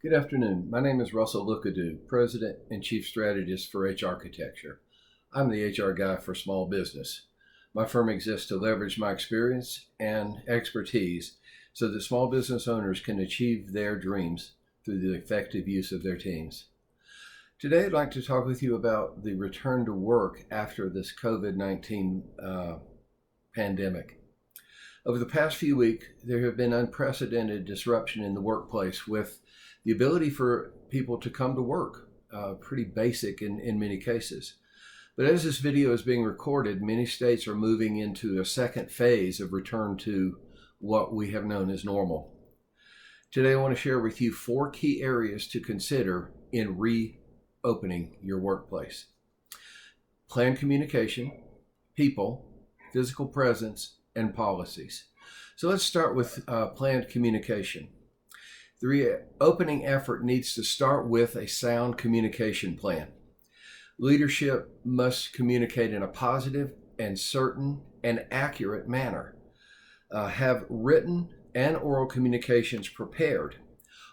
Good afternoon. My name is Russell Lookadoo, President and Chief Strategist for H Architecture. I'm the HR guy for small business. My firm exists to leverage my experience and expertise so that small business owners can achieve their dreams through the effective use of their teams. Today, I'd like to talk with you about the return to work after this COVID-19 pandemic. Over the past few weeks, there have been unprecedented disruption in the workplace with the ability for people to come to work, pretty basic in many cases. But as this video is being recorded, many states are moving into a second phase of return to what we have known as normal. Today, I want to share with you 4 key areas to consider in reopening your workplace. Planned communication, people, physical presence, and policies. So let's start with planned communication. The reopening effort needs to start with a sound communication plan. Leadership must communicate in a positive and certain and accurate manner. Have written and oral communications prepared.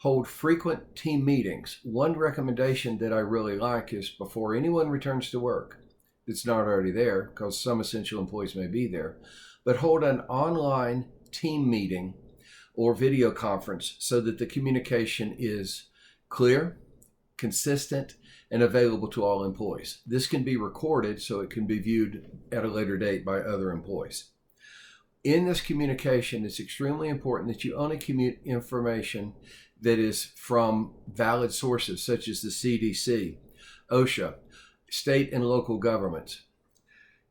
Hold frequent team meetings. One recommendation that I really like is before anyone returns to work, it's not already there because some essential employees may be there, but hold an online team meeting or video conference so that the communication is clear, consistent, and available to all employees. This can be recorded so it can be viewed at a later date by other employees. In this communication, it's extremely important that you only communicate information that is from valid sources such as the CDC, OSHA, state and local governments.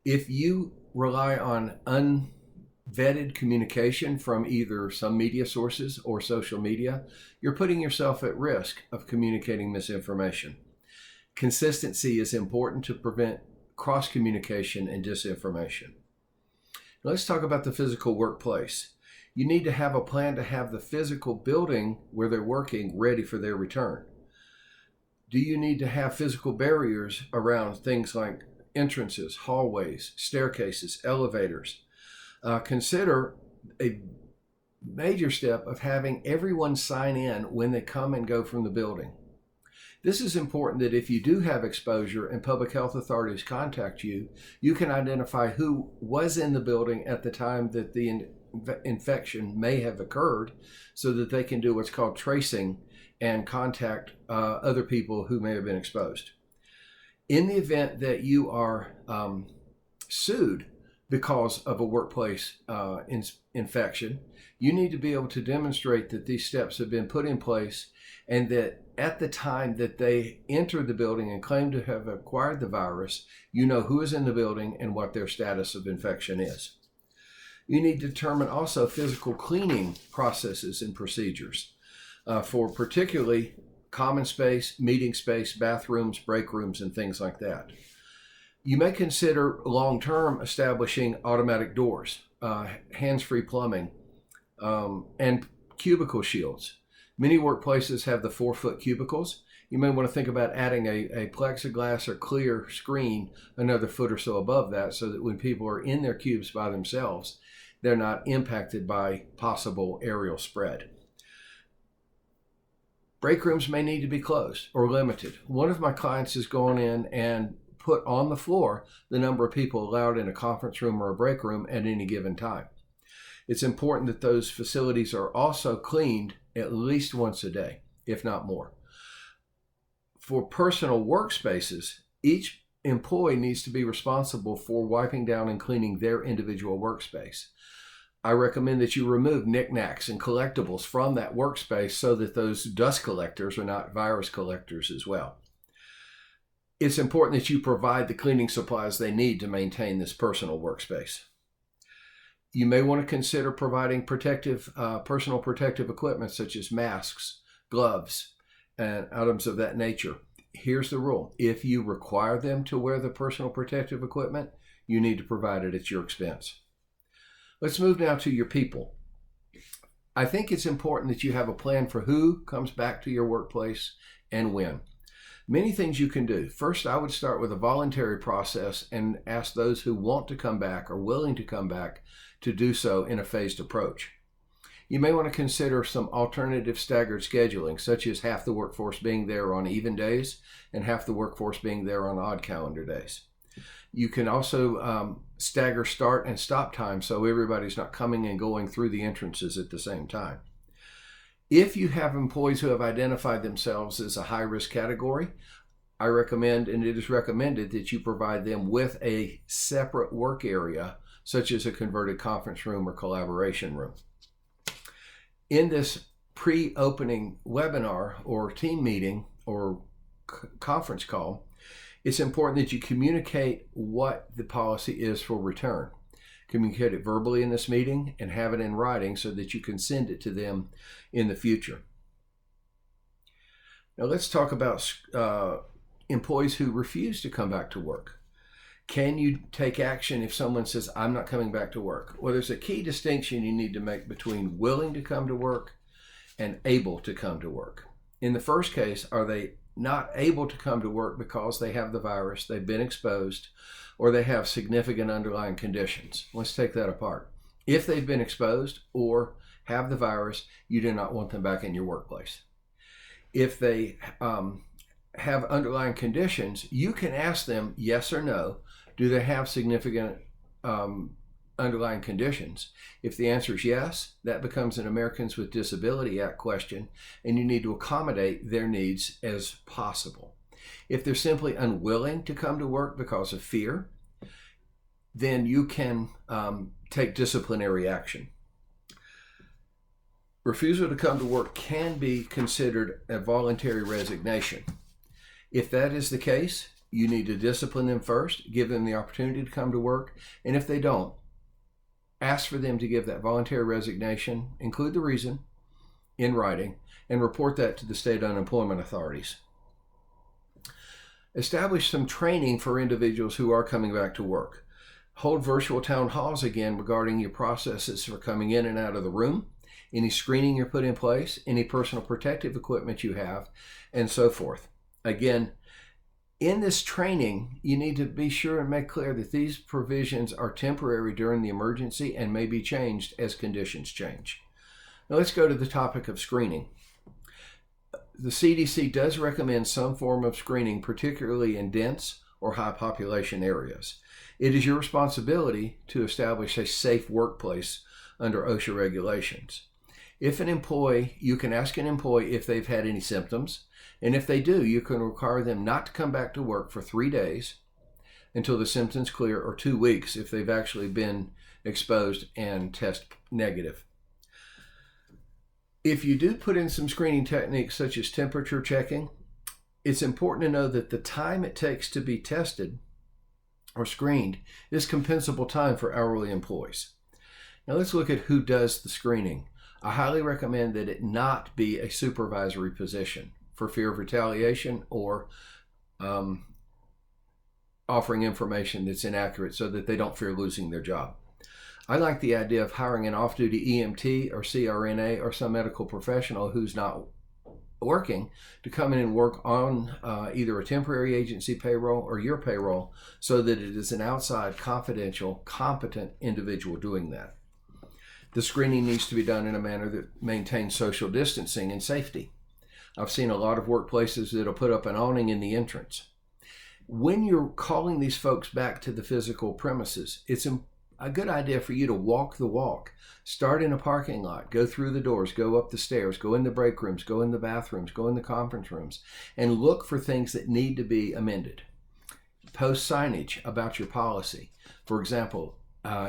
If you rely on unvetted communication from either some media sources or social media, you're putting yourself at risk of communicating misinformation. Consistency is important to prevent cross-communication and disinformation. Let's talk about the physical workplace. You need to have a plan to have the physical building where they're working ready for their return. Do you need to have physical barriers around things like entrances, hallways, staircases, elevators? Consider a major step of having everyone sign in when they come and go from the building. This is important that if you do have exposure and public health authorities contact you, you can identify who was in the building at the time that the infection may have occurred so that they can do what's called tracing and contact other people who may have been exposed. In the event that you are sued because of a workplace infection, you need to be able to demonstrate that these steps have been put in place and that at the time that they entered the building and claimed to have acquired the virus, you know who is in the building and what their status of infection is. You need to determine also physical cleaning processes and procedures for particularly common space, meeting space, bathrooms, break rooms, and things like that. You may consider long-term establishing automatic doors, hands-free plumbing, and cubicle shields. Many workplaces have the 4-foot cubicles. You may want to think about adding a plexiglass or clear screen another foot or so above that so that when people are in their cubes by themselves, they're not impacted by possible aerial spread. Break rooms may need to be closed or limited. One of my clients has gone in and put on the floor the number of people allowed in a conference room or a break room at any given time. It's important that those facilities are also cleaned at least once a day, if not more. For personal workspaces, each employee needs to be responsible for wiping down and cleaning their individual workspace. I recommend that you remove knickknacks and collectibles from that workspace so that those dust collectors are not virus collectors as well. It's important that you provide the cleaning supplies they need to maintain this personal workspace. You may want to consider providing personal protective equipment such as masks, gloves, and items of that nature. Here's the rule. If you require them to wear the personal protective equipment, you need to provide it at your expense. Let's move now to your people. I think it's important that you have a plan for who comes back to your workplace and when. Many things you can do. First, I would start with a voluntary process and ask those who want to come back or willing to come back to do so in a phased approach. You may want to consider some alternative staggered scheduling, such as half the workforce being there on even days and half the workforce being there on odd calendar days. You can also stagger start and stop time so everybody's not coming and going through the entrances at the same time. If you have employees who have identified themselves as a high-risk category, I recommend, and it is recommended, that you provide them with a separate work area, such as a converted conference room or collaboration room. In this pre-opening webinar or team meeting or conference call, it's important that you communicate what the policy is for return. Communicate it verbally in this meeting and have it in writing so that you can send it to them in the future. Now let's talk about employees who refuse to come back to work. Can you take action if someone says, I'm not coming back to work? Well, there's a key distinction you need to make between willing to come to work and able to come to work. In the first case, are they not able to come to work because they have the virus, they've been exposed, or they have significant underlying conditions? Let's take that apart. If they've been exposed or have the virus, you do not want them back in your workplace. If they have underlying conditions, you can ask them yes or no, do they have significant underlying conditions? If the answer is yes, that becomes an Americans with Disability Act question, and you need to accommodate their needs as possible. If they're simply unwilling to come to work because of fear, then you can take disciplinary action. Refusal to come to work can be considered a voluntary resignation. If that is the case, you need to discipline them first, give them the opportunity to come to work, and if they don't, ask for them to give that voluntary resignation, include the reason in writing, and report that to the state unemployment authorities. Establish some training for individuals who are coming back to work. Hold virtual town halls again regarding your processes for coming in and out of the room, any screening you're put in place, any personal protective equipment you have, and so forth. Again, in this training, you need to be sure and make clear that these provisions are temporary during the emergency and may be changed as conditions change. Now let's go to the topic of screening. The CDC does recommend some form of screening, particularly in dense or high population areas. It is your responsibility to establish a safe workplace under OSHA regulations. If an employee, you can ask an employee if they've had any symptoms, and if they do, you can require them not to come back to work for 3 days until the symptoms clear, or 2 weeks if they've actually been exposed and test negative. If you do put in some screening techniques such as temperature checking, it's important to know that the time it takes to be tested or screened is compensable time for hourly employees. Now let's look at who does the screening. I highly recommend that it not be a supervisory position for fear of retaliation or offering information that's inaccurate so that they don't fear losing their job. I like the idea of hiring an off-duty EMT or CRNA or some medical professional who's not working to come in and work on either a temporary agency payroll or your payroll so that it is an outside, confidential, competent individual doing that. The screening needs to be done in a manner that maintains social distancing and safety. I've seen a lot of workplaces that'll put up an awning in the entrance. When you're calling these folks back to the physical premises, it's a good idea for you to walk the walk. Start in a parking lot, go through the doors, go up the stairs, go in the break rooms, go in the bathrooms, go in the conference rooms, and look for things that need to be amended. Post signage about your policy. For example,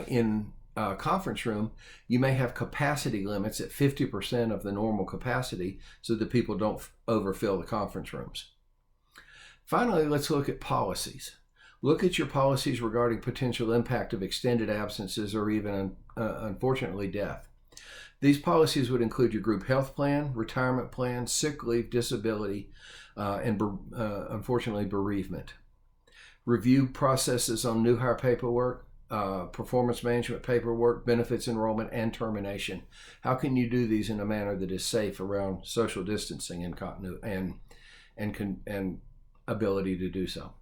in a conference room, you may have capacity limits at 50% of the normal capacity so that people don't overfill the conference rooms. Finally, let's look at policies. Look at your policies regarding potential impact of extended absences or even, unfortunately, death. These policies would include your group health plan, retirement plan, sick leave, disability, and unfortunately, bereavement. Review processes on new hire paperwork, performance management paperwork, benefits enrollment, and termination. How can you do these in a manner that is safe around social distancing and continuity and ability to do so?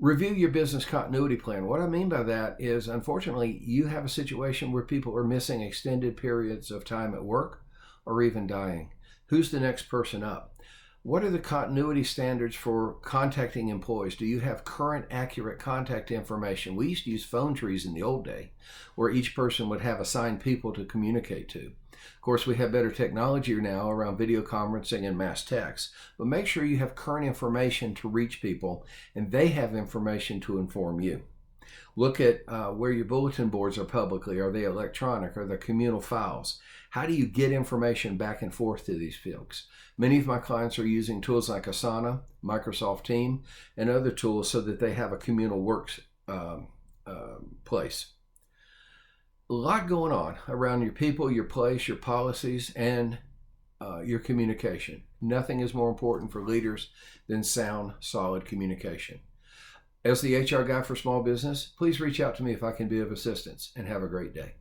Review your business continuity plan. What I mean by that is, unfortunately, you have a situation where people are missing extended periods of time at work or even dying. Who's the next person up? What are the continuity standards for contacting employees? Do you have current, accurate contact information? We used to use phone trees in the old day, where each person would have assigned people to communicate to. Of course, we have better technology now around video conferencing and mass text, but make sure you have current information to reach people and they have information to inform you. Look at where your bulletin boards are publicly. Are they electronic? Are they communal files? How do you get information back and forth to these folks? Many of my clients are using tools like Asana, Microsoft Teams, and other tools so that they have a communal works place. A lot going on around your people, your place, your policies, and your communication. Nothing is more important for leaders than sound, solid communication. As the HR guy for small business, please reach out to me if I can be of assistance, and have a great day.